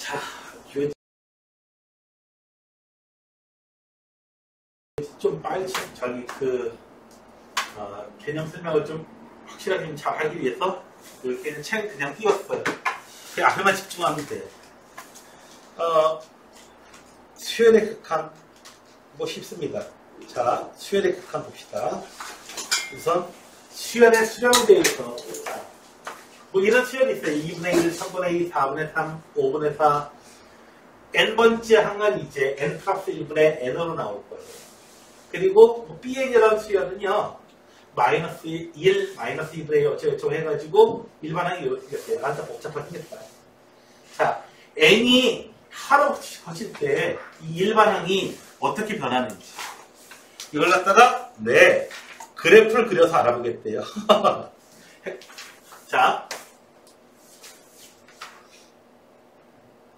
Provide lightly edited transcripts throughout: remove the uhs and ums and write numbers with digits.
자, 좀 빨리 저기 개념 설명을 좀 확실하게 좀 잘 하기 위해서 이렇게 책 그냥 띄웠어요. 그 앞에만 집중하면 돼요. 수열의 극한 뭐 쉽습니다. 자, 수열의 극한 봅시다. 우선 수열의 수렴에 대해서 뭐 이런 수열이 있어요. 2분의 1, 3분의 2, 4분의 3, 5분의 4 n번째 항은 이제 n 플러스 1분의 n으로 나올 거예요. 그리고 뭐 bn이라는 수열은요 마이너스 1, 마이너스 2분의 1 어쩌고저쩌고 해가지고 일반항이 이렇게 생겼어요. 완전 복잡하겠다. 자, n이 하로 커질 때 이 일반항이 어떻게 변하는지 이걸 갖다가 그래프를 그려서 알아보겠대요. 자,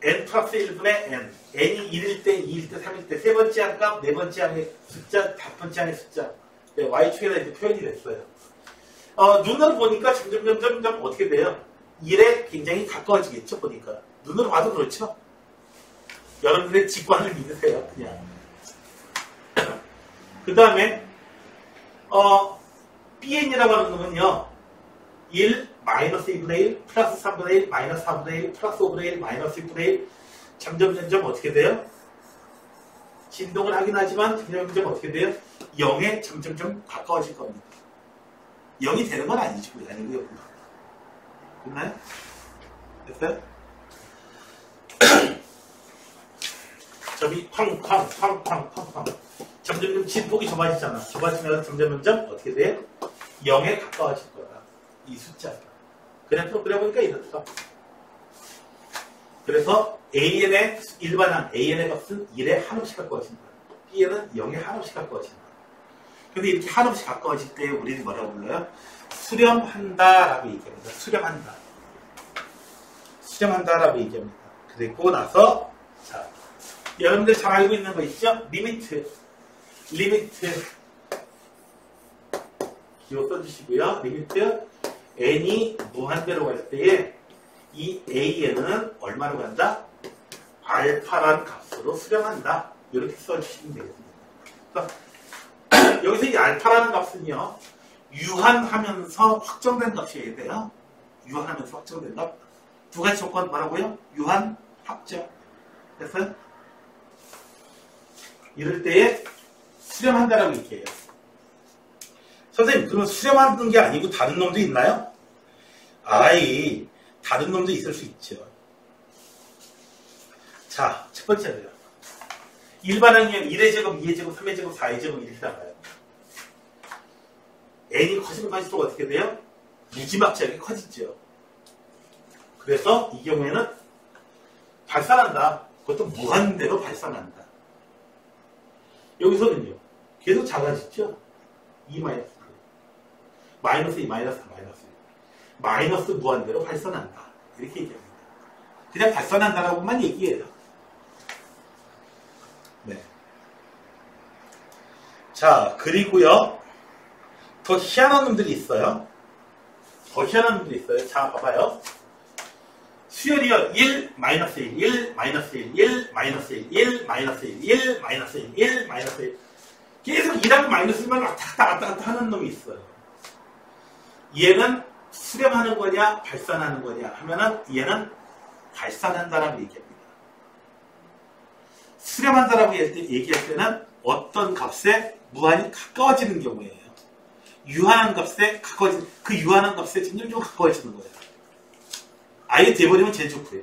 n 플러스 1분의 n n이 1일 때, 2일 때, 3일 때 세 번째 항값, 네 번째 항의 숫자, 다섯 번째 항의 숫자 y축에다 이렇게 표현이 됐어요. 눈으로 보니까 점점 어떻게 돼요? 1에 굉장히 가까워지겠죠, 보니까. 눈으로 봐도 그렇죠? 여러분들의 직관을 믿으세요, 그냥. 그 다음에, bn이라고 하는 거는요, 1, 마이너스 2분의 1, 플러스 3분의 1, 마이너스 4분의 1, 플러스 5분의 1, 마이너스 6분의 1, 점점 어떻게 돼요? 진동을 하긴 하지만 점점 어떻게 돼요? 0에 점점 가까워질 겁니다. 0이 되는 건 아니고요. 됐나요? 됐어요? 점이 쾅쾅 점점 진폭이 좁아지잖아. 좁아지면 점점 어떻게 돼요? 0에 가까워질 거다. 이 숫자가. 그래프 그려보니까 이렇더라. 그래서 AN의 일반항 AN의 값은 1에 한없이 가까워진다. B에는 0에 한없이 가까워진다. 근데 이렇게 한없이 가까워질 때 우리는 뭐라고 불러요? 수렴한다라고 얘기합니다. 수렴한다라고 얘기합니다. 그리고 나서 자, 여러분들 잘 알고 있는 거 있죠? 리미트 기호 써주시고요. 리미트 n이 무한대로 갈 때에 이 AN은 얼마로 간다? 알파라는 값으로 수렴한다. 이렇게 써주시면 되겠습니다. 그러니까 여기서 이 알파라는 값은요, 유한하면서 확정된 값이어야 돼요. 유한하면서 확정된 값. 두 가지 조건 뭐라고요? 유한, 확정. 됐어요? 이럴 때에 수렴한다라고 얘기해요. 선생님, 그러면 수렴하는 게 아니고 다른 놈도 있나요? 다른 놈도 있을 수 있죠. 자, 첫 번째로요. 일반항이면 1의 제곱, 2의 제곱, 3의 제곱, 4의 제곱 이렇게 나가요. n이 커지면 커질수록 어떻게 돼요? 무지막지하게 커지죠. 그래서 이 경우에는 발산한다. 그것도 무한대로 발산한다. 여기서는요. 계속 작아지죠. 2 마이너스 2. 마이너스 2, 마이너스 4, 마이너스 1. 마이너스 무한대로 발산한다. 이렇게 얘기합니다. 그냥 발산한다라고만 얘기해요. 네. 자, 그리고요. 더 희한한 놈들이 있어요. 자, 봐봐요. 수열이요. 1, 마이너스 1, 1, 마이너스 1, 1, 마이너스 1, 1, 마이너스 1, 1, 마이너스 1, 1, 마이너스 1. 계속 1하고 마이너스만 왔다 갔다 하는 놈이 있어요. 얘는 수렴하는 거냐, 발산하는 거냐 하면은 얘는 발산한다라고 얘기합니다. 수렴한다라고 얘기할 때는 어떤 값에 무한히 가까워지는 경우예요. 유한한 값에 그 유한한 값에 점점 가까워지는 거예요. 아예 돼버리면 제일 좋고요.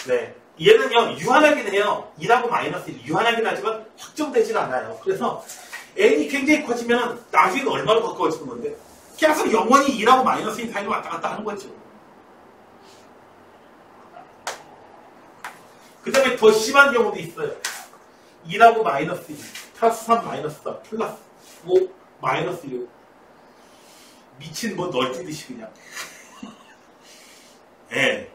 네. 얘는요, 유한하긴 해요. 2하고 마이너스 1. 유한하긴 하지만 확정되질 않아요. 그래서 n이 굉장히 커지면 나중에 얼마로 가까워지는 건데, 계속 영원히 2하고 마이너스 1 사이로 왔다 갔다 하는 거죠. 그 다음에 더 심한 경우도 있어요. 2하고 마이너스 2, 플러스 3, 마이너스 4, 플러스 5, 마이너스 6. 미친 널뛰듯이 그냥. 네.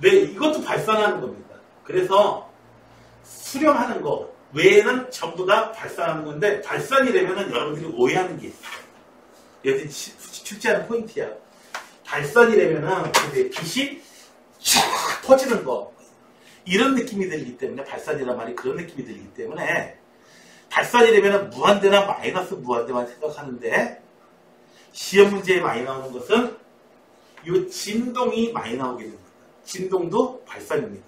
네, 이것도 발산하는 겁니다. 그래서 수렴하는 거 외에는 전부 다 발산하는 건데, 발산이 되면은 여러분들이 오해하는 게 있어요. 여기 쉽지 않은 포인트야. 발산이라면은 빛이 쫙 퍼지는 거 이런 느낌이 들기 때문에 발산이란 말이 그런 느낌이 들기 때문에 발산이라면은 무한대나 마이너스 무한대만 생각하는데 시험 문제에 많이 나오는 것은 이 진동이 많이 나오게 됩니다. 진동도 발산입니다.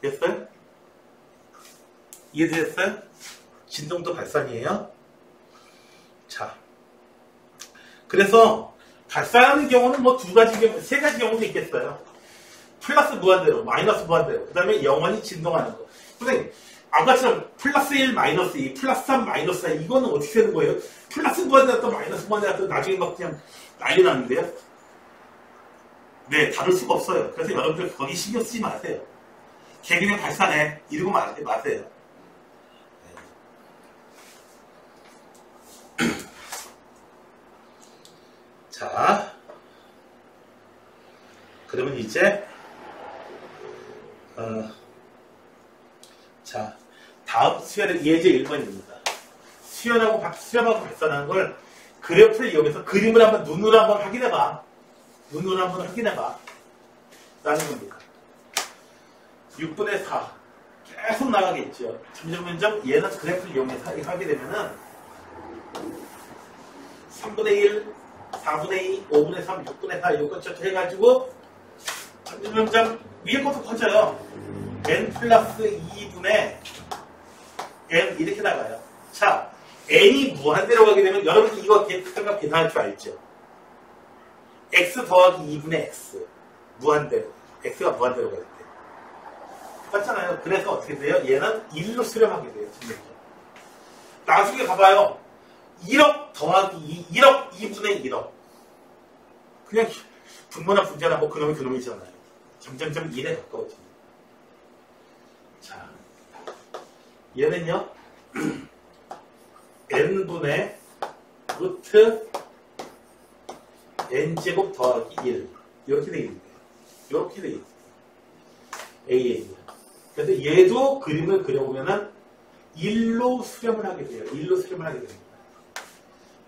됐어요? 이해되셨어요? 진동도 발산이에요. 자, 그래서 발산하는 경우는 뭐 세 가지 경우도 있겠어요. 플러스 무한대로, 마이너스 무한대로, 그 다음에 영원히 진동하는 거. 선생님, 아까처럼 플러스 1, 마이너스 2, 플러스 3, 마이너스 4, 이거는 어떻게 되는 거예요? 플러스 무한대로 또 마이너스 무한대로 또 나중에 막 그냥 난리 나는데요? 네, 다를 수가 없어요. 그래서 여러분들 거기 신경 쓰지 마세요. 개그맨 발산해. 이러고 마세요. 자, 그러면 이제 자, 다음 수열의 예제 1번입니다. 수렴하고 발산하는 걸 그래프를 이용해서 그림을 한번 눈으로 한번 확인해봐. 눈으로 한번 확인해봐. 라는 겁니다. 6분의 4 계속 나가겠죠. 점점 얘는 그래프를 이용해서 하게 되면은 3분의 1, 4분의 2, 5분의 3, 6분의 4 이것저것 해가지고 점점 위에 것도 커져요. n 플러스 2분의 n 이렇게 나가요. 자, n이 무한대로 가게 되면 여러분들 이거 생각 계산할 줄 알죠? x 더하기 2분의 x 무한대로 x가 무한대로 갈 때 맞잖아요. 그래서 어떻게 돼요? 얘는 1로 수렴하게 돼요. 나중에 가봐요. 1억 더하기 1억 2분의 1억 그냥 분모나 분자나 뭐 그놈이 그놈이잖아요. 점점점 1에 가까워집니다. 자, 얘는요 n분의 루트 n제곱 더하기 1 이렇게 되어 있는데 이렇게 되어 있어요. AN이요. 그래서 얘도 그림을 그려보면은 1로 수렴을 하게 돼요. 1로 수렴을 하게 됩니다.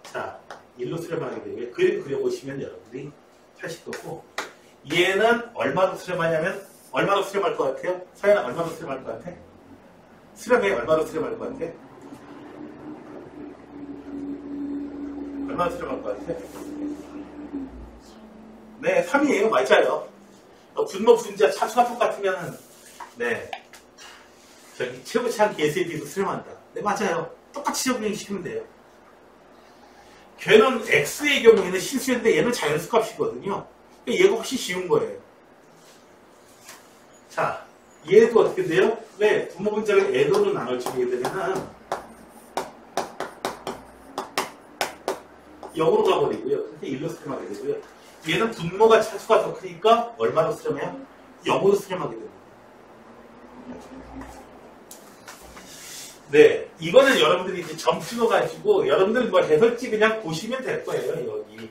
자, 1로 수렴을 하게 되고요. 그림 그려보시면 여러분들이 하실 거고 얘는 얼마로 수렴하냐면 얼마로 수렴할 것 같아요? 서연아 얼마로 수렴할 것 같아? 수렴에 얼마로 수렴할 것 같아? 얼마로 수렴할 것 같아? 네, 3이에요. 맞아요. 분모, 분자, 차수가 똑같으면 네, 저기 최고치한 계수에 비해서 수렴한다. 네, 맞아요. 똑같이 적용시키면 돼요. 걔는 x의 경우에는 실수인데 얘는 자연수 값이거든요. 얘가 훨씬 쉬운 거예요. 자, 얘도 어떻게 돼요? 네, 분모 분자를 n으로 나눠주게 되면은 0으로 가버리고요. 그렇게 1로 수렴하게 되고요. 얘는 분모가 차수가 더 크니까 얼마로 수렴해요? 0으로 수렴하게 됩니다. 네, 이거는 여러분들이 이제 점 찍어가지고 여러분들 뭐 해설지 그냥 보시면 될 거예요. 여기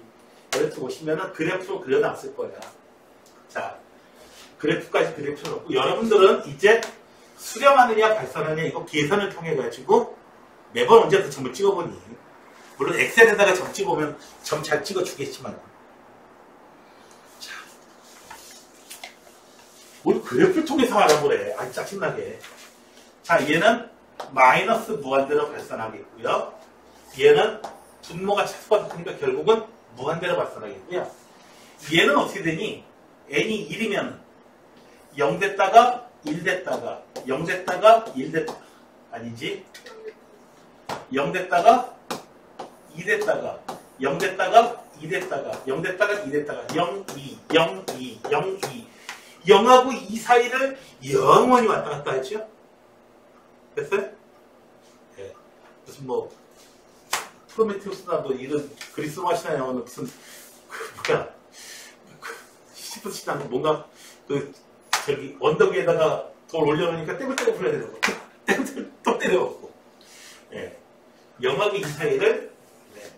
이렇게 보시면은 그래프로 그려놨을 거야. 자, 그래프까지 그래프를 놓고 여러분들은 이제 수렴하느냐 발산하느냐 이거 계산을 통해 가지고 매번 언제부터 점을 찍어보니 물론 엑셀에다가 점 찍어보면 점 잘 찍어주겠지만 자, 뭘 그래프를 통해서 알아보래. 아, 짜증나게. 자, 얘는 마이너스 무한대로 발산하겠고요. 얘는 분모가 차수가 높으니까 결국은 무한대로 발산하겠고요. 얘는 어떻게 되니? n이 1이면 0 됐다가 1 됐다가 0 됐다가 1 됐다가 아니지 0 됐다가 2 됐다가 0 됐다가 2 됐다가 0 됐다가 2 됐다가 0, 2, 0, 2, 0, 2 0하고 2 사이를 영원히 왔다 갔다 했죠? 됐어요? 네. 무슨 뭐 프로메테우스나 뭐 이런 그리스 마시나 영화는 무슨 뭐야 시프트치나 뭔가 그 저기 언덕 위에다가 돌 올려놓으니까 떼굴떼굴 풀어야 되는 거 떼굴떼굴 또 때려먹고 예. 0하고 2 사이를 네.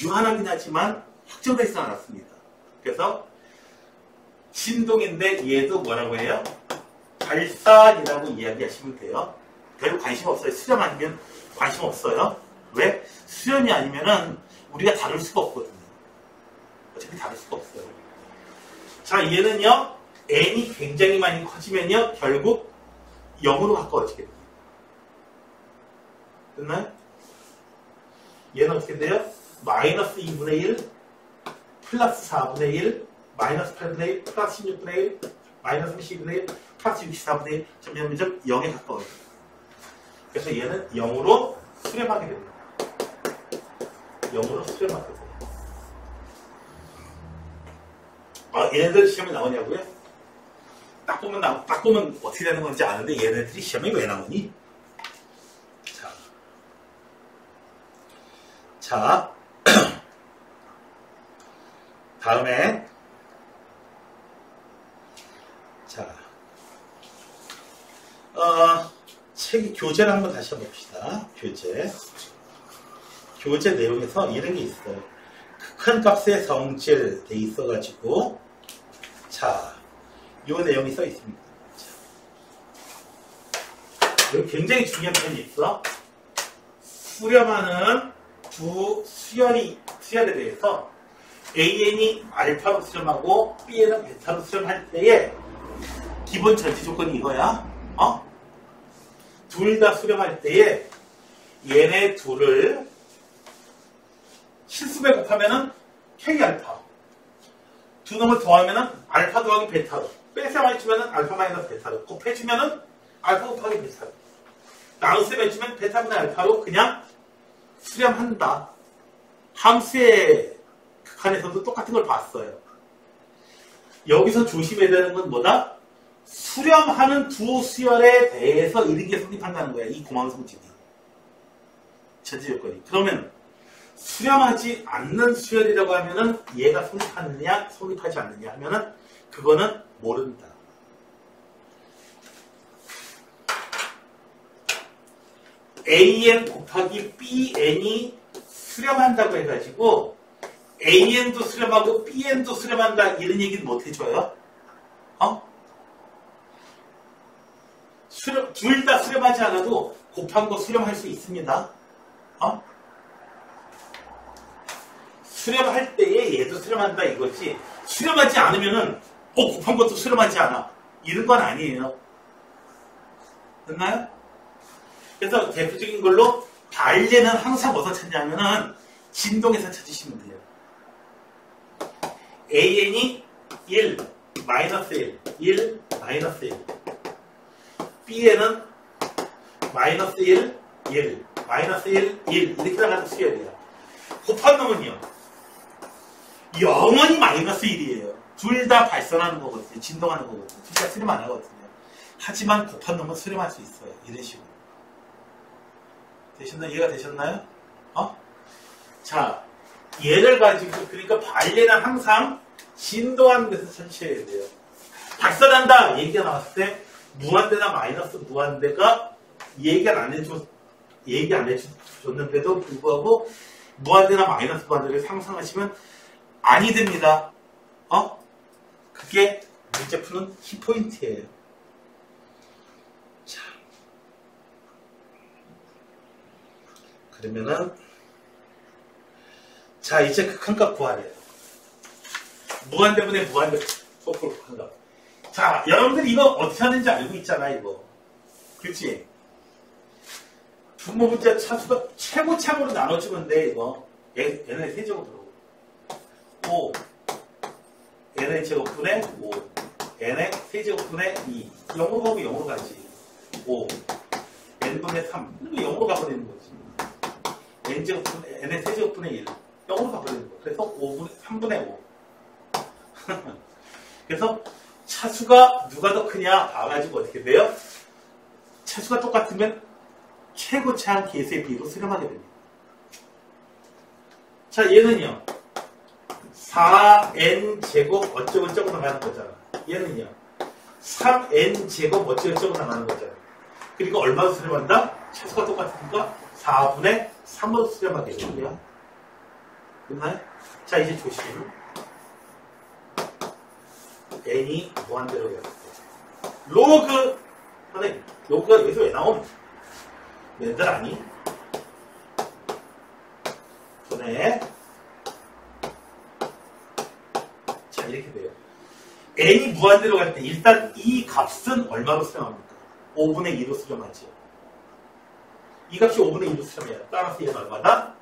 유한하긴 하지만 확정되지 않았습니다. 그래서 진동인데 얘도 뭐라고 해요? 발산이라고 이야기하시면 돼요. 별로 관심 없어요. 수렴 아니면 관심 없어요. 왜? 수렴이 아니면은 우리가 다룰 수가 없거든요. 어차피 다룰 수가 없어요. 자, 얘는요, n이 굉장히 많이 커지면요, 결국 0으로 가까워지게 됩니다. 됐나요? 얘는 어떻게 돼요? 마이너스 2분의 1, 플러스 4분의 1, 마이너스 8분의 1, 플러스 16분의 1, 마이너스 32분의 1, 플러스 64분의 1, 점점점 0에 가까워져요. 그래서 얘는 0으로 수렴하게 됩니다. 0으로 수렴하게 돼요. 얘네들 시험에 나오냐고요? 딱 보면 어떻게 되는 건지 아는데 얘네들이 시험에 왜 나오니? 자, 다음에 자, 교재를 한번 다시 한번 봅시다. 교재 내용에서 이런 게 있어요. 극한값의 성질 돼 있어가지고, 자, 이 내용이 써 있습니다. 자, 여기 굉장히 중요한 편이 있어. 수렴하는 두 수열에 대해서 AN이 알파로 수렴하고 B에는 베타로 수렴할 때의 기본 전제 조건이 이거야. 둘 다 수렴할 때에 얘네 둘을 실수배 곱하면은 K알파, 두 놈을 더하면은 알파 더하기 베타로, 빼서 해주면은 알파 마이너스 베타로, 곱해주면은 알파 곱하기 베타로, 나눗셈 해주면 베타분의 알파로 그냥 수렴한다. 함수의 극한에서도 똑같은 걸 봤어요. 여기서 조심해야 되는 건 뭐다? 수렴하는 두 수열에 대해서 이런 게 성립한다는 거야. 이 공항성질이. 전제 조건이. 그러면 수렴하지 않는 수열이라고 하면은 얘가 성립하느냐 성립하지 않느냐 하면은 그거는 모른다. AN 곱하기 BN이 수렴한다고 해가지고 AN도 수렴하고 BN도 수렴한다 이런 얘기는 못 해줘요. 둘 다 수렴하지 않아도 곱한 거 수렴할 수 있습니다. 수렴할 때에 얘도 수렴한다 이거지, 수렴하지 않으면은 곱한 것도 수렴하지 않아 이런 건 아니에요. 됐나요? 그래서 대표적인 걸로 반례는 항상 어디서 찾냐면은 진동에서 찾으시면 돼요. AN이 1, 마이너스 1, 1, 마이너스 1. B에는 마이너스 1, 1, 마이너스 1, 1 이렇게 나가는 수열이야. 곱한 놈은요, 영원히 마이너스 1이에요. 둘 다 발산하는 거거든요. 진동하는 거거든요. 둘 다 수렴 안 하거든요. 하지만 곱한 놈은 수렴할 수 있어요. 이런 식으로. 이해가 되셨나요? 자, 얘를 가지고, 그러니까 반례는 항상 진동하는 데서 찾으셔야 돼요. 발산한다 얘기가 나왔을 때 무한대나 마이너스 무한대가 얘기 안 해줬는데도 불구하고 무한대나 마이너스 무한대를 상상하시면 아니 됩니다. 그게 문제 푸는 키포인트예요. 자, 그러면은 자, 이제 극한값 구하래요. 무한대분의 무한대 소폭 극한값. 자, 여러분들 이거 어떻게 하는지 알고 있잖아, 이거. 그렇지? 분모 문제 차수가 최고참으로 나눠주면 돼, 이거. n의 세제곱으로. 5. n의 제곱분의 5. n의 세제곱분의 2. 0으로 가면 0으로 가지. 5. n분의 3. 이거 0으로 가버리는 거지. n의 세제곱분의 1. 0으로 가버리는 거. 그래서 3분의 5. 그래서 차수가 누가 더 크냐 봐가지고 어떻게 돼요? 차수가 똑같으면 최고차항 계수의 비로 수렴하게 됩니다. 자, 얘는요, 4n제곱 어쩌고저쩌고 나가는 거잖아. 얘는요, 3n제곱 어쩌고저쩌고 나가는 거잖아. 그리고 얼마로 수렴한다? 차수가 똑같으니까 4분의 3으로 수렴하게 되고요. 됐나요? 자, 이제 조심. n이 무한대로 되었을 때 로그, 선생님, 로그가 여기서 왜 나옴? 얘들 아니? 5분의 자 이렇게 돼요. n이 무한대로 갈 때 일단 이 값은 얼마로 수렴합니까? 5분의 2로 수렴하죠. 이 값이 5분의 2로 수렴해요. 따라서 얘는 얼마다?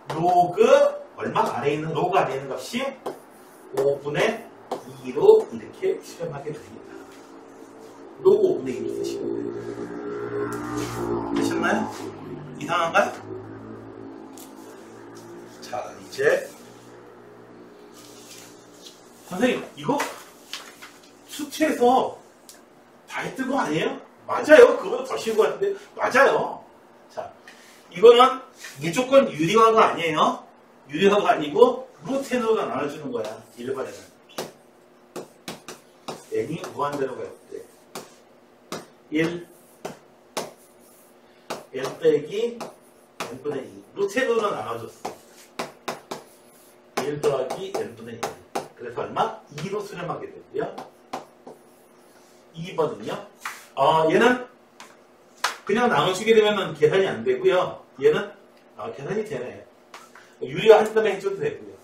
로그 얼마? 아래에 있는 로그 아래에 있는 값이 5분의 2로 이렇게 수렴하게 됩니다. 로그 5분의 2로 쓰시면 돼요. 되셨나요? 이상한가요? 자 이제 선생님 이거 수트에서 다 했던 거 아니에요? 맞아요. 그거보다 더 쉬운 것 같은데 맞아요. 자 이거는 무조건 유리화가 아니에요. 유리화가 아니고 루텐으로 나눠주는 거야. 일반에는 n이 무한대로 갈 때 1 n 빼기 n분의 2 루텐으로 나눠줬어. 1 더하기 n분의 1 그래서 얼마? 2로 수렴하게 되고요. 2번은요. 얘는 그냥 나눠주게 되면 계산이 안 되고요. 얘는 계산이 되네. 유리화 한 점에 해줘도 되고요.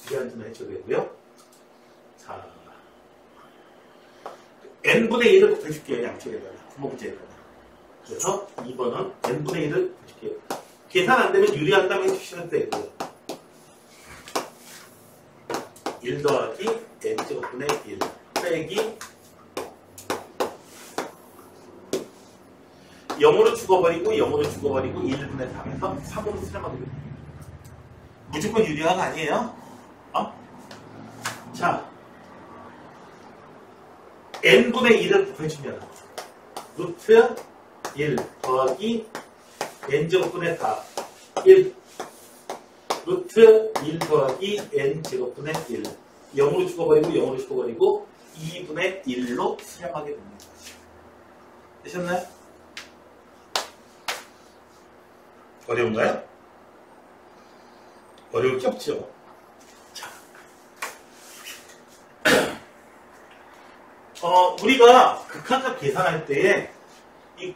유리화 한 점에 해줘도 되고요. 자, n분의 1을 곱해줄게요. 양쪽에다가. 구멍째에다가. 그래서 2번은 n분의 1을 곱해줄게요. 계산 안 되면 유리화 한 점에 해주셔도 되고요. 1 더하기 n제곱분의 1 빼기 0으로 죽어버리고 0으로 죽어버리고 1분의 3에서 3으로 수렴하게 됩니다. 무조건 유리화가 아니에요. 자 n분의 1을 곱해주면 루트 1 더하기 n제곱분의 4 1 루트 1 더하기 n제곱분의 1 0으로 죽어버리고 0으로 죽어버리고 2분의 1로 수렴하게 됩니다. 되셨나요? 어려운가요? 어려울 게 없죠. 자, 우리가 극한값 계산할 때에 이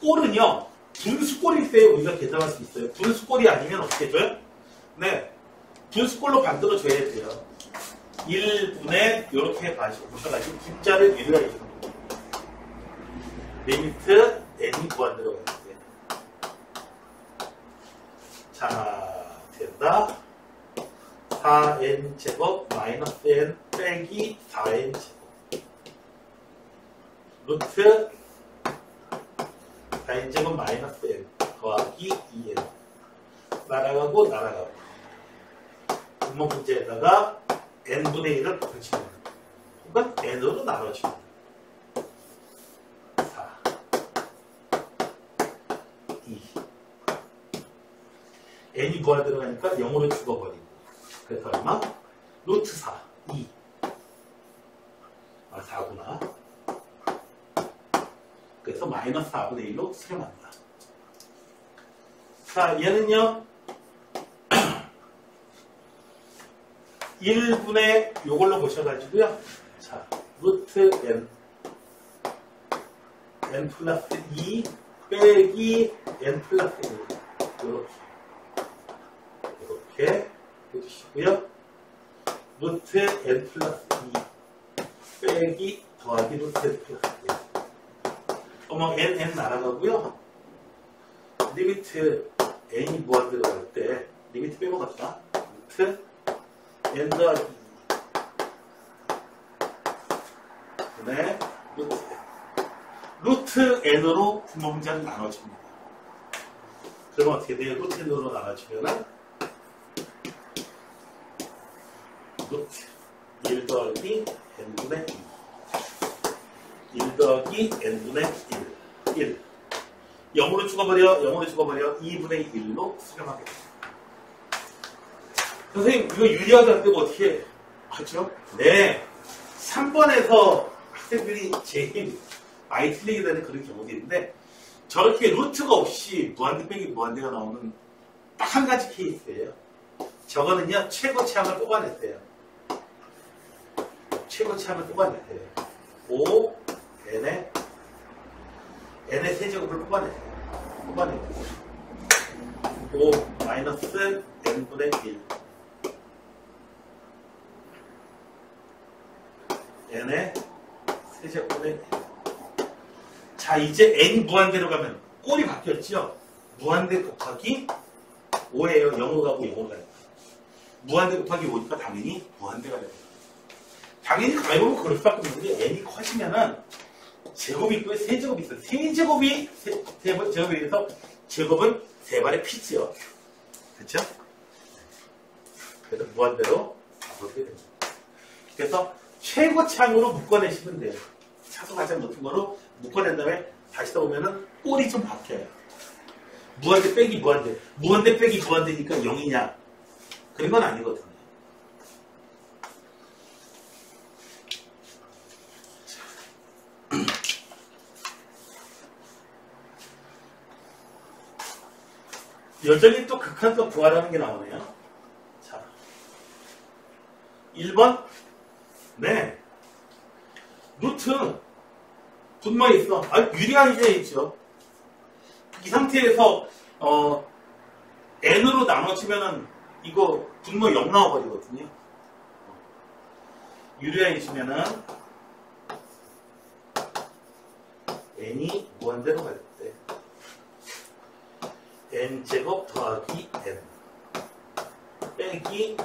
꼴은요 분수꼴이 있어요. 우리가 계산할 수 있어요. 분수꼴이 아니면 어떻게 해줘요? 네, 분수꼴로 만들어줘야 돼요. 1분의 이렇게 보셔가지고 분자를 유리화 해주는 거예요. 리미트 n이 무한대로 가요. 자, 된다. 4n제곱 마이너스 n 빼기 4n제곱 루트 4n제곱 마이너스 n 더하기 2n 날아가고 날아가고 분모 문제에다가 n분의 1을 곱해주면 혹은 n으로 나눠주면 4 2 n이 무한대로 가니까 0으로 죽어버리고 그래서 얼마? 루트 4 2 4구나. 그래서 마이너스 4분의 1로 수렴한다. 자 얘는요 1분의 요걸로 보셔가지고요. 자 루트 n 플러스 2 빼기 n 플러스 1 이렇게 해주시고요. 루트 n 플러스 2 빼기 더하기 루트 n 플러스 1 n 날아가고요. 리미트 n이 무한대로 갈 때 리미트 빼고 갑시다. 루트 n 더하기 2 네, 루트 n으로 분모문자를 나눠줍니다. 그러면 어떻게 돼요? 루트 n으로 나눠주면은 루트 1 더하기 n분의 2 1 더하기 n분의 1 0으로 죽어버려 2분의 1로 수렴하게 됩니다. 선생님 이거 유리화도 안 되고 어떻게 하죠? 네 3번에서 학생들이 제일 많이 틀리게 되는 그런 경우도 있는데 저렇게 루트가 없이 무한대 빼기 무한대가 나오는 딱 한 가지 케이스예요. 저거는요 최고치함을 뽑아냈어요. 최고치함을 뽑아냈어요. 5 n의 세제곱을 뽑아냈어요. 5 마이너스 n분의 1 n의 세제곱분의 1. 자, 이제 n 무한대로 가면 꼴이 바뀌었죠? 무한대 곱하기 5예요. 0으로 가고 0으로 가요. 무한대 곱하기 5니까 당연히 무한대가 됩니다. 당연히 가위바위보 그럴 수밖에 없는 게 n이 커지면은 제곱이 있고요. 세제곱이 있어요. 세제곱이 제곱에 의해서 제곱은 세 발의 피지요. 그렇죠? 그래서 무한대로 그렇게 됩니다. 그래서 최고차항으로 묶어내시면 돼요. 차수 가장 높은 거로 묶어낸 다음에 다시 떠보면은 꼴이 좀 바뀌어요. 무한대 빼기 무한대. 무한대 빼기 무한대니까 0이냐? 그런 건 아니거든요. 여전히 또 극한도 구하라는 게 나오네요. 자, 1번. 네. 루트. 분모에 있어. 유리한 게 있죠. 이 상태에서, n으로 나눠지면은, 이거 분모 0 나와버리거든요. 유리한 있으면은, n이 무한대로 갈 때, n제곱 더하기 n 빼기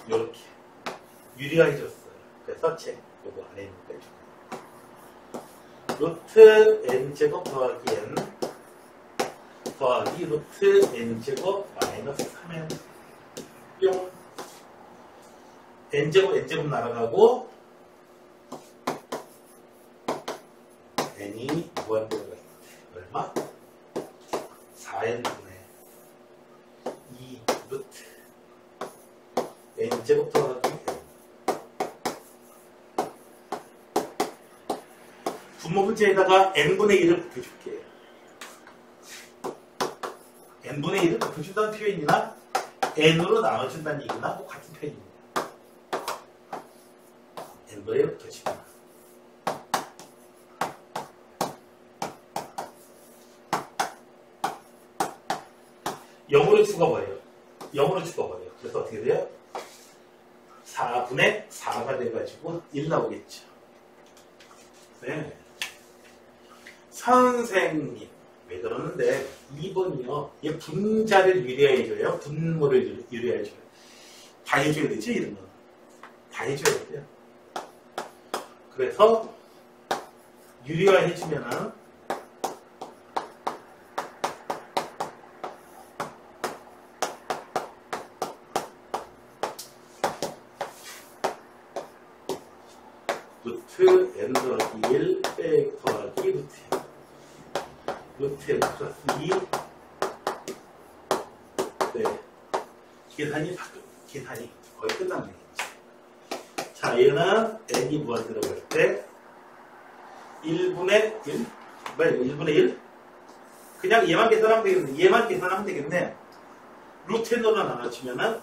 요렇게 유리화해줬어요. 그래서 요거 안에 있는 거 빼줄게요. 루트 n제곱 더하기 n 더하기 루트 n제곱 마이너스 3n 뿅 n제곱 날아가고 n이 무한대로 갈 때 얼마? 4n분의 2 루트 n제곱 더하기 n 분모 문제에다가 n분의 1을 곱해줄게요. n분의 1을 곱해준다는 표현이나 n으로 나눠준다는 얘기나 뭐 같은 표현입니다. n분의 1을 곱해주면 0으로 죽어버려요. 0으로 죽어버려요. 그래서 어떻게 돼요? 4분의 4가 돼가지고 1 나오겠죠. 네. 선생님, 왜 그러는데 2번이요. 얘 분자를 유리해줘요. 분모를 유리해줘요. 다 해줘야 되죠, 이런 건. 다 해줘야 돼요. 그래서 유리화 해주면은 루트 n 더하기 1 빼기 더하기 루트 n 플러스 2 네. 계산이 거의 끝난 얘기죠. 자, 얘는 n이 무한대로 갈 때 1분의 1? 뭐야, 1분의 1? 그냥 얘만 계산하면 되겠네. 얘만 계산하면 되겠네. 루트 n으로 나눠주면은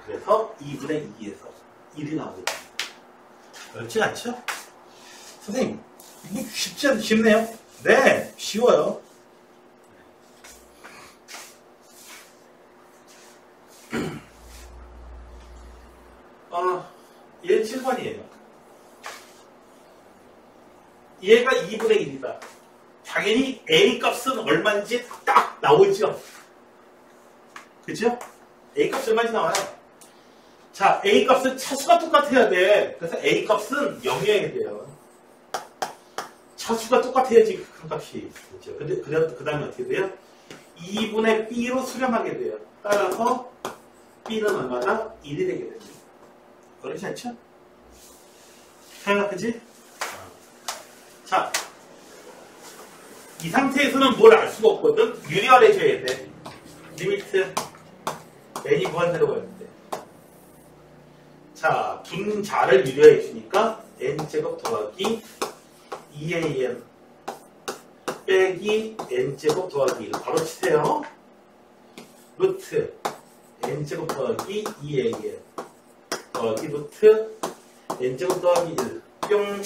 그래서 2분의 2에서 1이 나오겠습니다. 그렇지 않죠? 선생님, 이거 쉽네요? 네, 쉬워요. 얘 7번이에요. 얘가 2분의 1이다. 당연히 A 값은 얼마인지 딱 나오죠? 그죠? A 값이 얼마인지 나와요. 자, A 값은 차수가 똑같아야 돼. 그래서 A 값은 0이어야 돼요. 차수가 똑같아야지 큰 값이 있죠. 근데 그 다음에 어떻게 돼요? 2분의 B로 수렴하게 돼요. 따라서 B는 얼마다? 1이 되게 됩니다. 그렇지 않죠? 생각하지? 자, 이 상태에서는 뭘 알 수가 없거든? 유리화를 해줘야 돼. 리미트 n이 무한대로 갈 때. 자, 분자를 유리화해 주니까 n제곱 더하기 2an 빼기 n제곱 더하기 1 바로 치세요. 루트 n제곱 더하기 2an 더하기 루트 n제곱 더하기 1 뿅.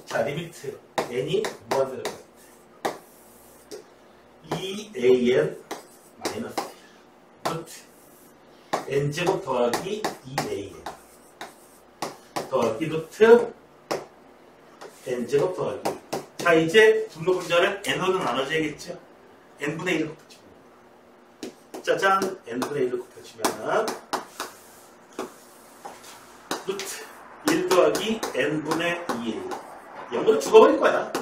자, 리미트 n이 무한대로 2an 마이너스 1 루트 n제곱 더하기 2an 더하기 루트 n제곱 더하기 1. 자, 이제 분모 분자를 n으로 나눠줘야겠죠? n분의 1을 곱해줍니다. 짜잔! n분의 1을 곱해주면은 루트 1 더하기 n분의 2a 0으로 죽어버릴 거야.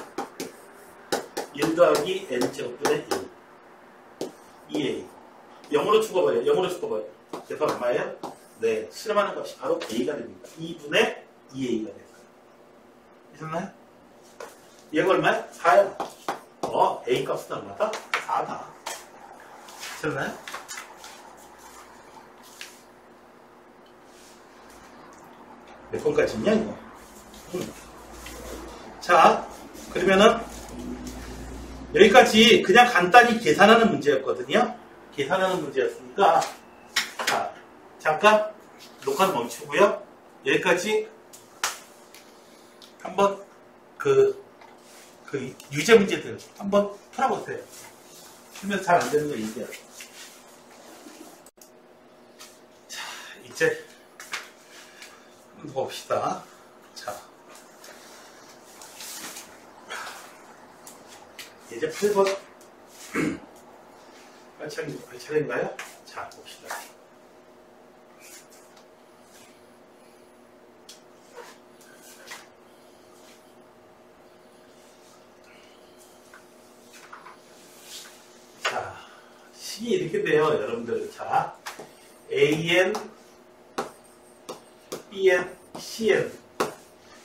1 더하기 n제곱분의 1 2a 0으로 죽어버려. 0으로 죽어버려. 그래서 얼마예요? 네, 수렴하는 값이 바로 a가 됩니다. 2분의 2a가 됐어요. 이셨나요? 얘가 얼마야? 4야. a 값은 얼마다? 4다. 이셨나요? 몇 번까지 있냐 이거? 자, 그러면은 여기까지 그냥 간단히 계산하는 문제였거든요. 계산하는 문제였으니까 자, 잠깐 녹화는 멈추고요. 여기까지 한번 그 유제 문제들 한번 풀어보세요. 풀면 잘 안 되는 거 얘기해요. 자, 이제 한번 봅시다. 자, 이제 8번 할 차례인가요? 자, 봅시다. 자, 식이 이렇게 돼요, 여러분들. 자, AN, BN, CN.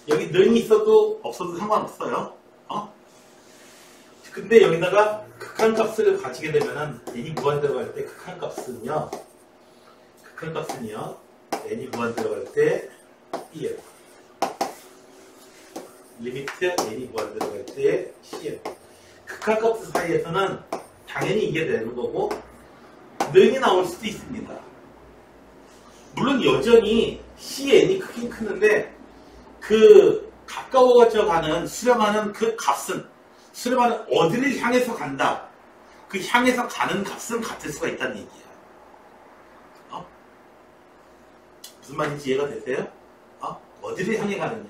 여기 는이 있어도 없어도 상관없어요. 근데 여기다가 극한값을 가지게 되면은 n이 무한대로 갈 때 극한값은요 n이 무한대로 갈 때 bn 리미트 n이 무한대로 갈 때 cn 극한값 사이에서는 당연히 이게 되는 거고 는이 나올 수도 있습니다. 물론 여전히 cn이 크긴 크는데 그 가까워져 가는 수렴하는 그 값은 수렴하는 어디를 향해서 간다. 그 향해서 가는 값은 같을 수가 있다는 얘기야. 무슨 말인지 이해가 되세요? 어디를 향해 가느냐.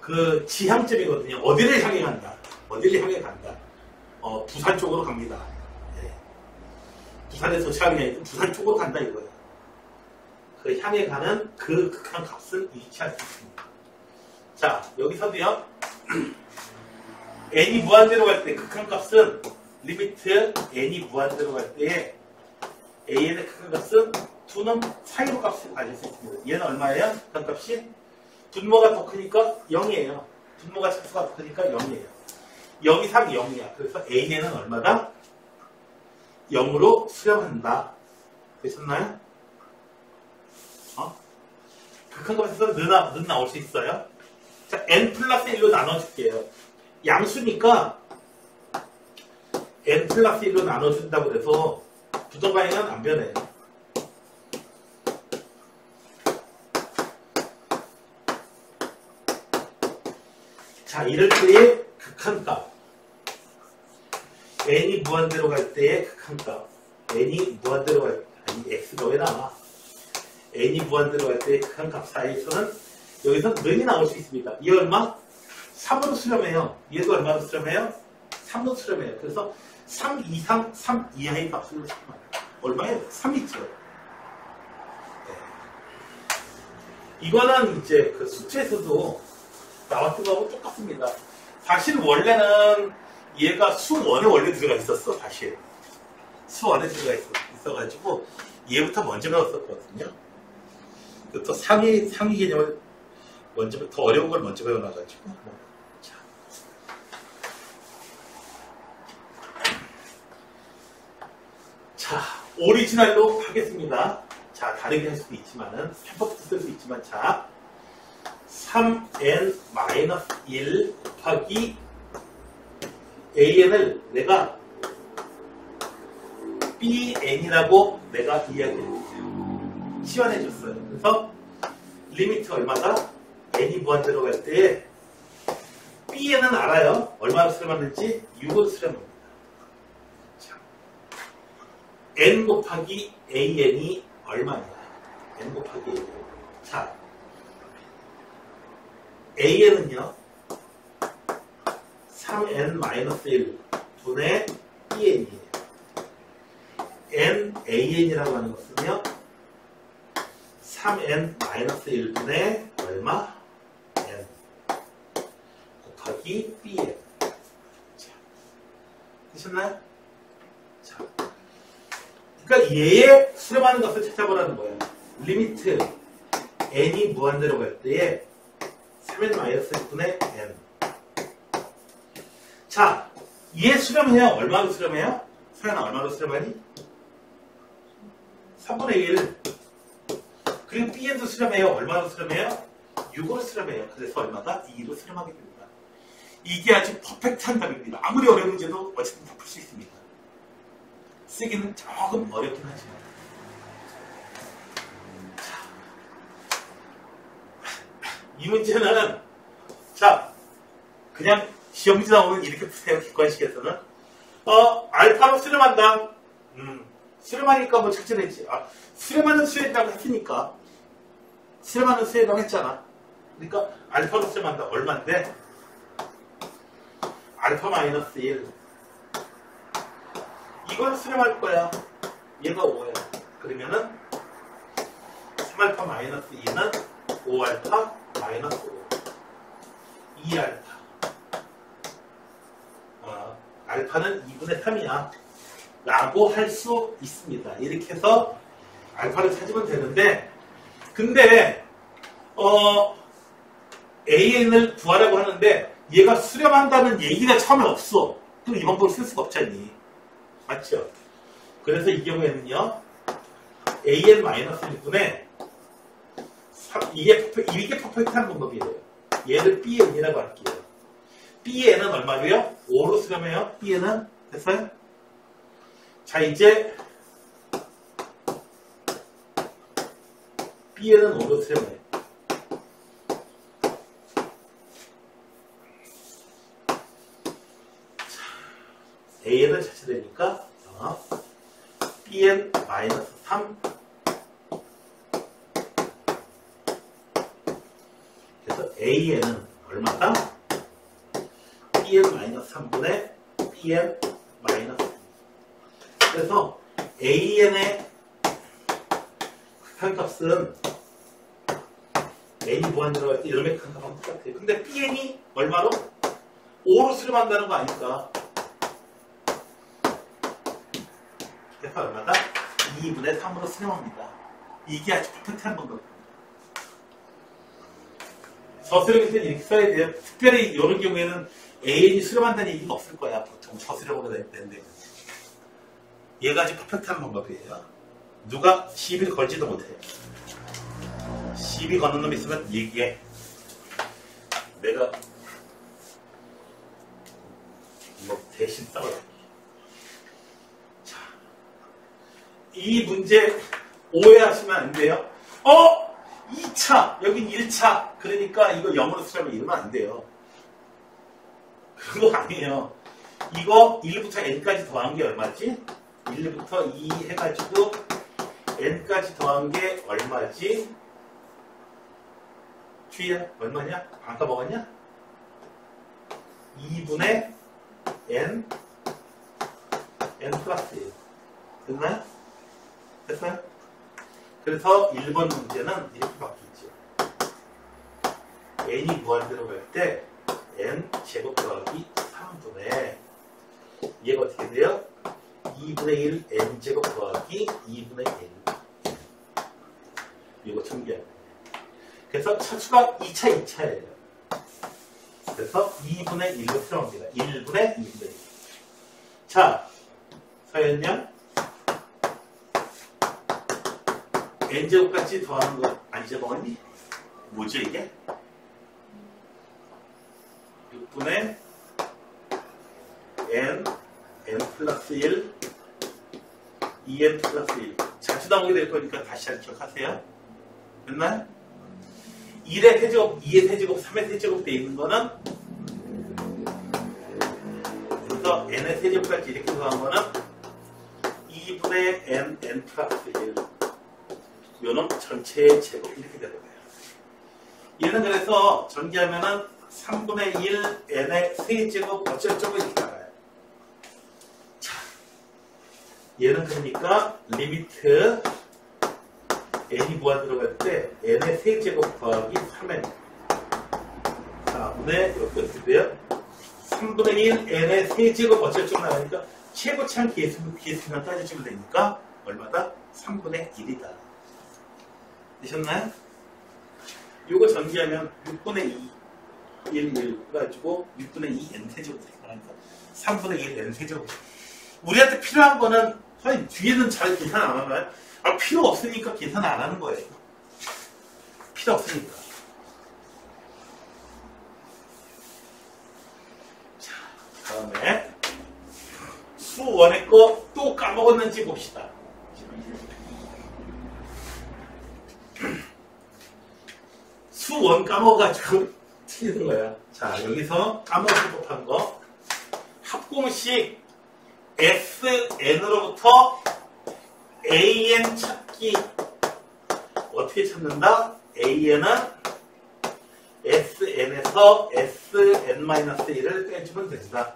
그 지향점이거든요. 어디를 향해 간다. 어디를 향해 간다. 부산 쪽으로 갑니다. 네. 부산에서 시작이 부산 쪽으로 간다 이거예요. 그 향해 가는 그 극한 값을 유지할 수 있습니다. 자, 여기서도요. n이 무한대로 갈 때 극한값은 리미트 n이 무한대로 갈 때에 an의 극한값은 2는 사이로 값을 가질 수 있습니다. 얘는 얼마예요? 극한값이? 분모가 더 크니까 0이에요. 분모가 차수가 더 크니까 0이에요. 0 이상 0이야. 그래서 an은 얼마다? 0으로 수렴한다. 되셨나요? 극한값에서 는 나올 수 있어요. 자, n 플러스 1로 나눠줄게요. 양수니까 n 플러스 1로 나눠준다고 해서 부정방향은 안 변해요. 자, 이럴 때의 극한값 n이 무한대로 갈 때의 극한값 n이 무한대로 갈 때 아니 x가 왜 나와? n이 무한대로 갈 때의 극한값 사이에서는 여기서 는이 나올 수 있습니다. 이 얼마? 3으로 수렴해요. 얘도 얼마로 수렴해요? 3으로 수렴해요. 그래서 3 이상 3 이하의 값으로 수렴해요. 얼마예요? 3 있죠. 네. 이거는 이제 그 수치에서도 나왔던 거하고 똑같습니다. 사실 원래는 얘가 수1에 원래 들어가 있었어. 사실 수1에 들어가 있어가지고 얘부터 먼저 배웠었거든요. 또 상위 개념을 먼저 더 어려운 걸 먼저 배워놔가지고 자, 오리지널로 하겠습니다. 자, 다르게 할 수도 있지만은 펜퍼부터 쓸 수 있지만 자 3n-1 곱하기 an을 내가 bn이라고 내가 이야기해주세요. 시연해줬어요. 그래서 리미트 얼마다? n이 무한대로 갈 때 bn은 알아요. 얼마로 수렴하는지 6으로 수렴합니다. 자, n 곱하기 an이 얼마냐? n 곱하기 an. 자, an은요 3n-1 분의 bn이에요. nan이라고 하는 것은요 3n-1분의 얼마? n 곱하기 bn. 자, 되셨나요? 자, 그러니까 얘의 수렴하는 것을 찾아보라는 거예요. 리미트 n이 무한대로 갈 때에 3n-1분의 n. 자, 얘 수렴해요. 얼마로 수렴해요? 서연아 얼마로 수렴하니? 3분의 1. 그리고 bn도 수렴해요. 얼마로 수렴해요? 6으로 수렴해요. 그래서 얼마가? 2로 수렴하게 됩니다. 이게 아주 퍼펙트한 답입니다. 아무리 어려운 문제도 어쨌든 다 풀 수 있습니다. 쓰기는 조금 어렵긴 하지만. 자, 이 문제는 자 그냥 시험 문제 나오면 이렇게 푸세요. 객관식에서는 알파로 수렴한다. 수렴하니까 뭐 착진했지. 수렴하는 수렴이라고 했으니까 수렴하는 수렴이라고 했잖아. 그러니까 알파로 수렴한다. 얼마인데? 알파 마이너스 1. 이걸 수렴할 거야. 얘가 5야. 그러면은 3알파 마이너스 2는 5알파 마이너스 5. 2알파. 알파는 2분의 3이야. 라고 할 수 있습니다. 이렇게 해서 알파를 찾으면 되는데, 근데 an을 구하라고 하는데 얘가 수렴한다는 얘기가 처음에 없어. 그럼 이 방법을 쓸 수가 없잖니. 맞죠? 그래서 이 경우에는요 an-1분의 이게 퍼펙트한 방법이에요. 얘를 bn이라고 할게요. bn은 얼마고요? 5로 수렴해요. bn은 됐어요? 자, 이제 bn은 5로 수렴해요. an은 자체되니까 bn 마이너스 3. 그래서 an은 얼마다? bn 마이너스 3분의 bn 마이너스 3. 그래서 an의 극한값은 n이 무한대로 할 때 이런 극한값은 똑같아요. 근데 bn이 얼마로? 5로 수렴한다는 거 아닐까? 그래서 얼마다? 2분의 3으로 수렴합니다. 이게 아주 퍼펙트한 방법입니다. 저수렴일 때는 이렇게 써야 돼요. 특별히 이런 경우에는 an이 수렴한다는 얘기가 없을 거야. 보통 저수렴으로 되는데. 얘가 아주 퍼펙트한 방법이에요. 누가 시비를 걸지도 못해요. 시비 거는 놈 있으면 얘기해. 내가 뭐 대신 싸워요. 자, 이 문제 오해하시면 안 돼요. 2차, 여긴 1차. 그러니까 이거 0으로 수렴을 이러면 안 돼요. 그거 아니에요. 이거 1부터 n까지 더한 게 얼마지? 1부터 2 해가지고 n까지 더한 게 얼마지? 주희야, 얼마냐? 아까 먹었냐? 2분의 n 플러스 1. 됐나요? 됐어요? 그래서 1번 문제는 이렇게 바뀌죠. n이 무한대로 갈 때 n 제곱 더하기 3분의 얘가 어떻게 돼요? 2분의 1 n 제곱 더하기 2분의 1. 이거 정리해야 돼요. 그래서 차수가 2차예요. 그래서 2분의 1로 수렴합니다. 1분의 2분의 1. 자, 서현 양 n제곱까지 더하는 거 안 잊어먹었니? 뭐죠 이게? 6분의 n 플러스 1 2n 플러스 1. 자주 나오게 될 거니까 다시 잘 기억하세요. 됐나요? 1의 세제곱, 2의 세제곱, 3의 세제곱 돼 있는 거는 그래서 n의 세제곱까지 이렇게 구한 거는 2분의 n 플러스 1 요놈 전체의 제곱 이렇게 되는 거예요. 얘는 그래서 전개하면은 3분의 1 n의 세제곱 어쩌고저쩌고 이렇게 나가요. 자, 얘는 그러니까 리미트 n이 무한 들어갈 때 n의 세제곱 더하기 3n 4분의 이렇게 어떻게 돼요? 3분의 1 n의 세제곱 어쩌고저쩌고 나가니까 최고차항 기하수만 따져주면 되니까 얼마다? 3분의 1이다. 되셨나요? 요거 전개하면 6분의 2 1 가지고 6분의 2 n 세제곱 나가니까 3분의 1 n 세제곱. 우리한테 필요한 거는 선생님 뒤에는 잘 계산 안 하나요? 아, 필요 없으니까 계산 안 하는 거예요. 필요 없으니까. 자, 다음에 수원의 거 또 까먹었는지 봅시다. 수원 까먹어가지고 틀리는 거야. 자, 여기서 까먹을 법한 거 합공식 SN으로부터 AN 찾기 어떻게 찾는다? AN은 SN에서 SN-1을 빼주면 된다.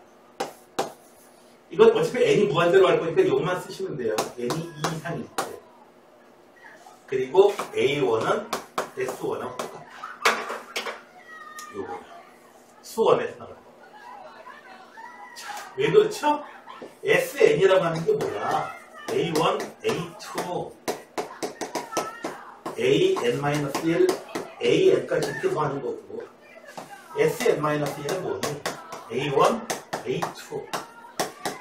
이건 어차피 n이 무한대로 갈 거니까 이것만 쓰시면 돼요. n이 2 이상일 때. 그리고 A1은 S1하고 똑같아. 요거 수원에서 나올 거. 자, 왜 그렇죠? SN이라고 하는 게 뭐야? A1, A2, AN-1, AN까지 이렇게 더하는 거고 SN-1은 뭐니? A1, A2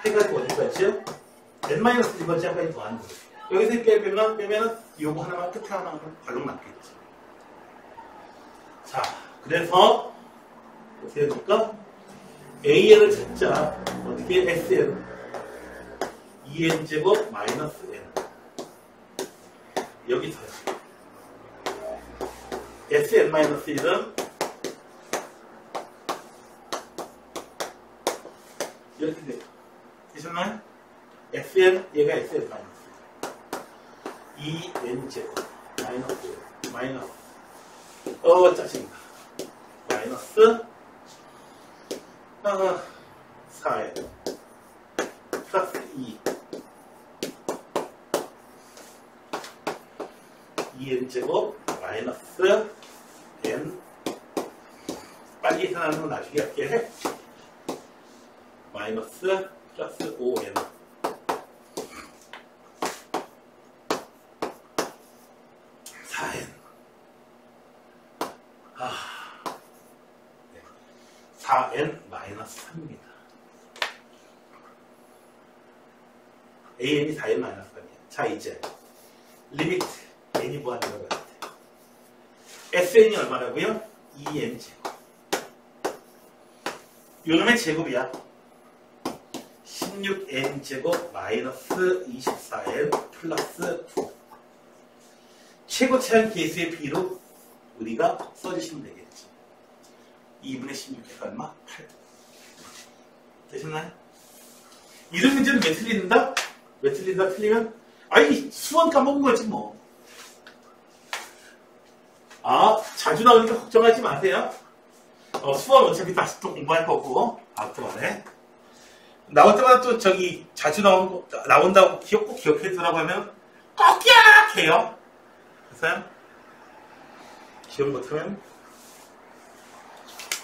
해가지고 어디까지요? N-1까지 더하는 거예요. 여기서 이렇게 빼면은 요거 하나만 끝에 하나만 발로 맞겠죠. 자, 그래서 어떻게 해볼까? AN을 찾자. 어떻게 SN 2n제곱 마이너스 n 여기 더해. SN-1은 이렇게 돼요. 되셨나요? SN, 얘가 SN 마이너스 2n제곱 마이너스 짜증나. 마이너스 4n 플러스 2n제곱 마이너스 n 빨리 계산하는 건 나중에 할게. 마이너스 플러스 5n 4n 4n 마이너스 3입니다. an이 4n 마이너스 3이에요. 자, 이제 리미트 n이 무한 들어갈 때 sn이 얼마라고요? 2n 제곱. 요놈의 제곱이야. 16n 제곱 마이너스 24n 플러스 9. 최고차항 계수의 비로 우리가 써주시면 되겠지. 2분의 16에서 얼마? 8. 되셨나요? 이런 문제는 왜 틀린다? 왜 틀린다? 틀리면 아이 수원 까먹은 거지 뭐. 자주 나오니까 걱정하지 마세요. 수원 어차피 다시 또 공부할 거고 앞으로네. 나올 때마다 또 저기 자주 나온다고 꼭 기억해두라고 하면 꼭 기억해요. 그래서 기억 못하면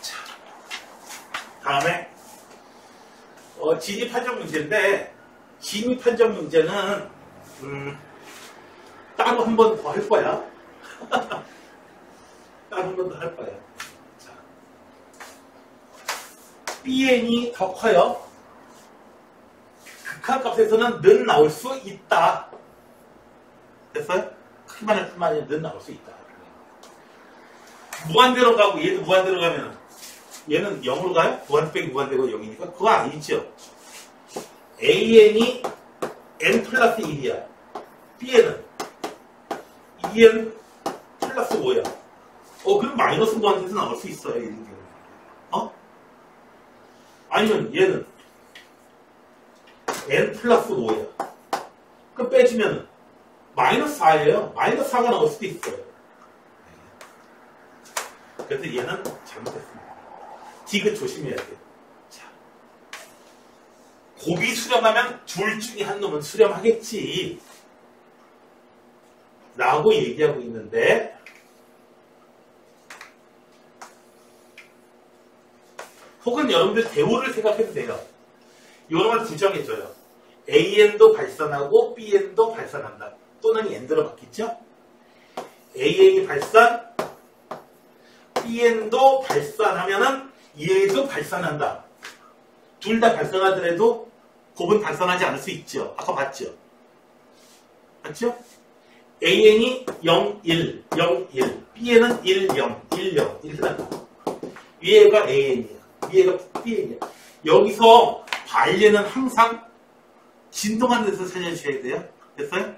자, 다음에 진입 판정 문제인데 진입 판정 문제는 따로 한 번 더 할 거야. 따로 한 번 더 할 거야. 자, BN이 더 커요. 극한값에서는 는 나올 수 있다. 됐어요? 크기만 할 뿐만 아니라 는 나올 수 있다. 무한대로 가고 얘도 무한대로 가면 얘는 0으로 가요? 무한 빼기 무한대로 0이니까 그거 아니죠. AN이 n 플러스 1이야. B에는 2n 플러스 5야. 그럼 마이너스 무한대에서 나올 수 있어요. 이런 경우. 아니면 얘는 n 플러스 5야. 그럼 빼주면 마이너스 4예요. 마이너스 4가 나올 수도 있어요. 그래서 얘는 잘못됐습니다. 디귿 조심해야 돼요. 자, 곱이 수렴하면 둘 중에 한 놈은 수렴하겠지. 라고 얘기하고 있는데, 혹은 여러분들 대우를 생각해도 돼요. 이런 걸 부정해줘요. AN도 발산하고 BN도 발산한다. 또는 n 들어갔겠죠? AN이 발산, BN도 발산하면은 얘도 발산한다. 둘 다 발산하더라도 곱은 발산하지 않을 수 있죠. 아까 봤죠? 맞죠? AN이 0, 1, 0, 1, BN은 1, 0, 1, 0 이렇게 나가. 위에가 AN이야. 위에가 BN이야. 여기서 반례는 항상 진동하는 데서 찾아주셔야 돼요. 됐어요?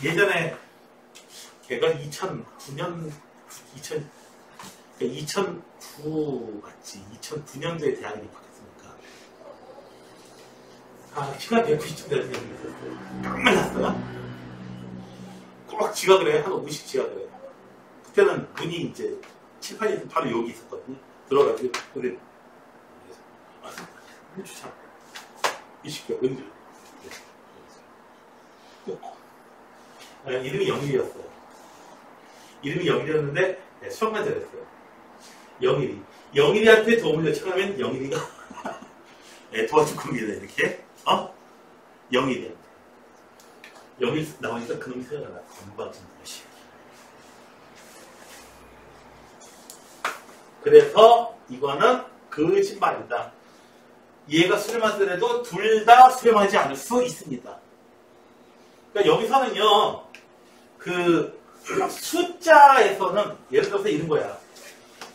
예전에 걔가 2009년 2009 맞지? 2009년도에 대학에 입학했으니까. 키가 190쯤 되는 형이 있었어요. 딱 말랐어요. 꼭 지각을 해. 한 5분씩 지각을 해. 그때는 문이 이제 칠판이 바로 여기 있었거든요. 들어가지고 그래. 주차. 이 시켜 왠지. 이름이 영일이었어요. 이름이 영일이었는데 수학만 잘했어요. 영일이. 영일이한테 도움을 요청하면 영일이가 도와줄 겁니다. 이렇게. 영일이한테. 영일 나오니까 그놈이 생각나. 건방진 것이. 그래서 이거는 거짓말이다. 얘가 수렴하더라도 둘 다 수렴하지 않을 수 있습니다. 그러니까 여기서는요, 숫자에서는 예를 들어서 이런 거야.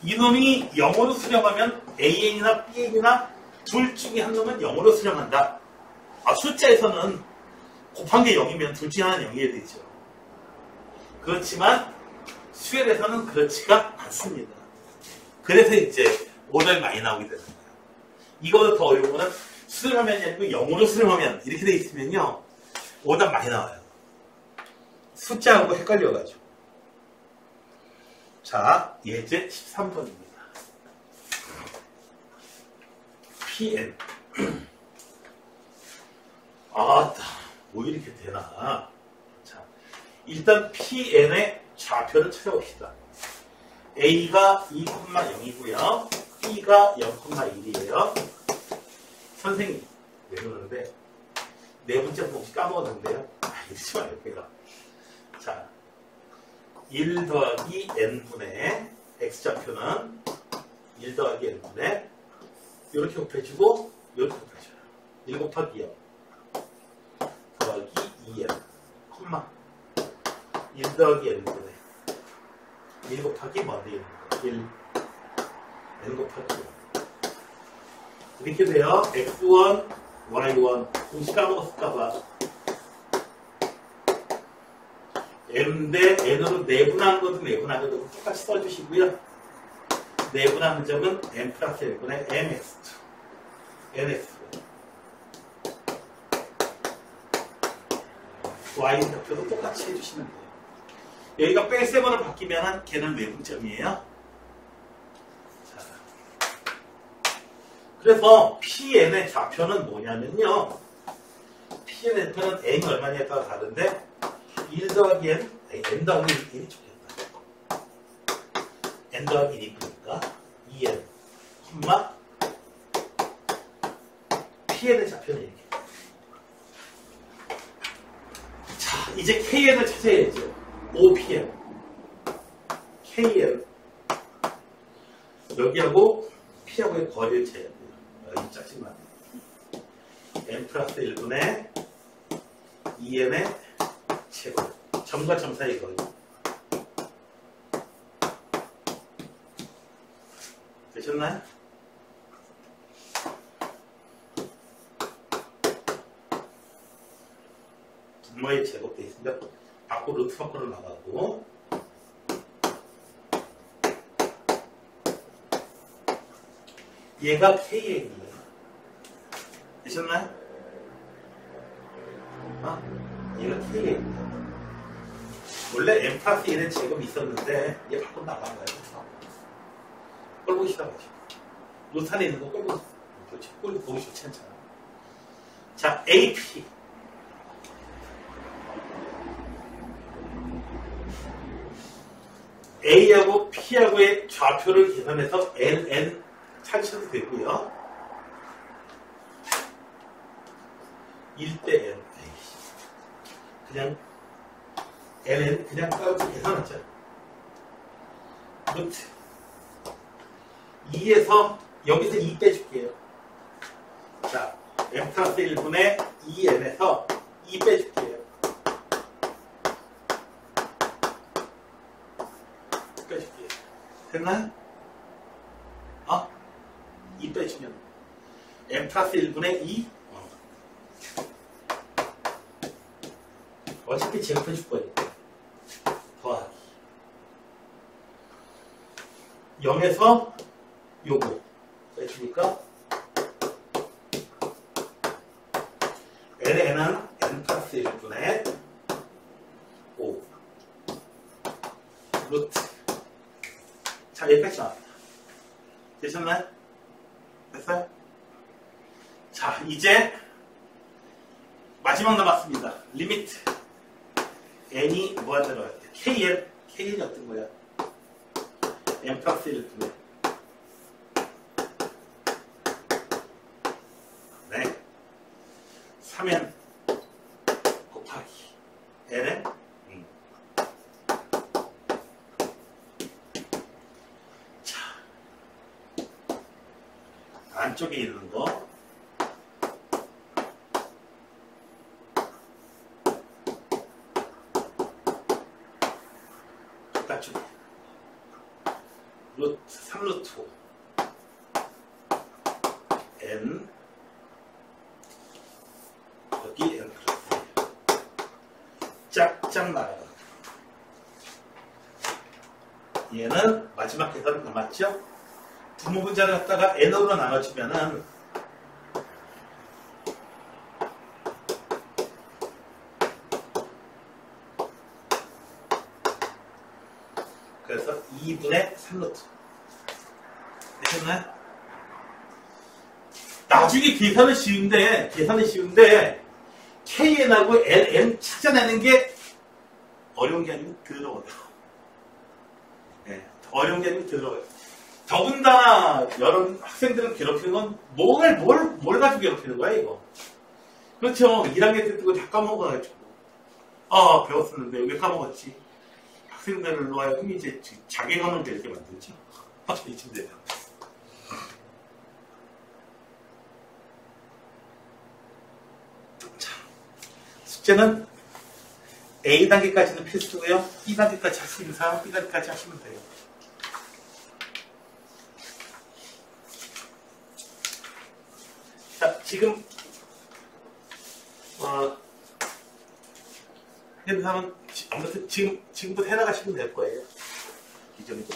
이놈이 0으로 수렴하면 AN이나 BN이나 둘 중에 한 놈은 0으로 수렴한다. 숫자에서는 곱한 게 0이면 둘 중에 하나는 0이어야 되죠. 그렇지만 수열에서는 그렇지가 않습니다. 그래서 이제 오답이 많이 나오게 되는 거예요. 이거보다 더 어려운 거는 수렴하면이 아니고 0으로 수렴하면 이렇게 돼 있으면요. 오답 많이 나와요. 숫자하고 헷갈려가지고. 자, 예제 13번입니다. PN. 뭐 이렇게 되나. 자, 일단 PN의 좌표를 찾아봅시다. A가 2,0이고요. B가 0,1이에요. 선생님, 왜 그러는데? 네 번째 혹시 까먹었는데요? 이러지 말고요. 자, 1 더하기 n분의 x좌표는 1 더하기 n분의 이렇게 곱해주고 이렇게 곱해줘요. 1 곱하기 0 더하기 2n 콤마 1 더하기 n분의 1 곱하기 뭐니? 1 n 곱하기 1 이렇게 돼요. x1, y1 공식 까먹었을까봐 m 대 n으로 내분한 것도 내분한 것도 똑같이 써주시고요. 내분하는 점은 m 플러스 1분의 mx2 nx y 좌표도 똑같이 해주시면 돼요. 여기가 뺄세번을 바뀌면 걔는 외분점이에요. 그래서 PN의 좌표는 뭐냐면요. PN의 좌표는 n이 얼마냐에 따라 다른데 1 더하기 n, n 더하기 1이 좋겠다. n 더하기 1이 니까 2n, 콤마 PN의 좌표는 이렇게. 자, 이제 KN을 찾아야죠. OPN, KN. 여기하고 P하고의 거리를 재야 돼요. 여기 짜증나. n 플러스 1분의 2n의 제곱. 점과 점 사이의 거리. 되셨나요? 얼마에 제곱되어 있습니다. 밖으로 루트 밖으로 나가고 얘가 KN이에요. 되셨나요? 얘가 KN이에요. 원래 M 플러스 1의 제곱이 있었는데 얘 밖으로 나간 거예요. 꼴보기 싫어가지고 루트 안에 있는 거 꼴보기 꼴 보기 좋지 않잖아. 자, AP A하고 P하고의 좌표를 계산해서 NN 찾으셔도 되고요. 1대 N 그냥 NN 그냥 따로 계산하죠. 루트 2에서 여기서 2 빼줄게요. 자, M 플러스 1분의 2N에서 2 빼줄게요. 빼줄게요. 됐나요? 2 빼주면 M 플러스 1분의 2 어차피 제곱해줄 거니까 더하기 0에서 요거 빼주니까 N은 N 플러스 1분의 5 루트 자 여기까지 나왔다. 되셨나요? 됐어요? 자 이제 마지막 남았습니다. 리미트 N이 뭐가 들어가야 돼? KN이 어떤 거야? M 플러스 1분의 네 3N 곱하기 N은 자 안쪽에 있는 거 바깥쪽에 루트 3루트 5 N 여기 N 플러스 짝짝 나가요. 얘는 마지막 계산 남았죠? 부모분자를 갖다가 N으로 나눠주면은 그래서 2분의 3루트 되셨나요? 나중에 계산은 쉬운데 KN하고 LN 찾아내는 게 어려운 게 아니고 더러워요. 네, 어려운 게 아니고 더러워요. 더군다나 여러 학생들을 괴롭히는 건 뭘 가지고 괴롭히는 거야 이거. 그렇죠. 1학년 때 뜨고 다 까먹어가지고 배웠었는데 왜 까먹었지? 학생들로 하여금 이제 자괴감을 내게 만들죠. 이쯤 되면. 자, 숙제는 A단계까지는 필수고요. B단계까지 할 수 있는 사람 B단계까지 하시면 돼요. 자, 지금 현상은 아무튼 지금부터 해나가시면 될 거예요. 이 정도.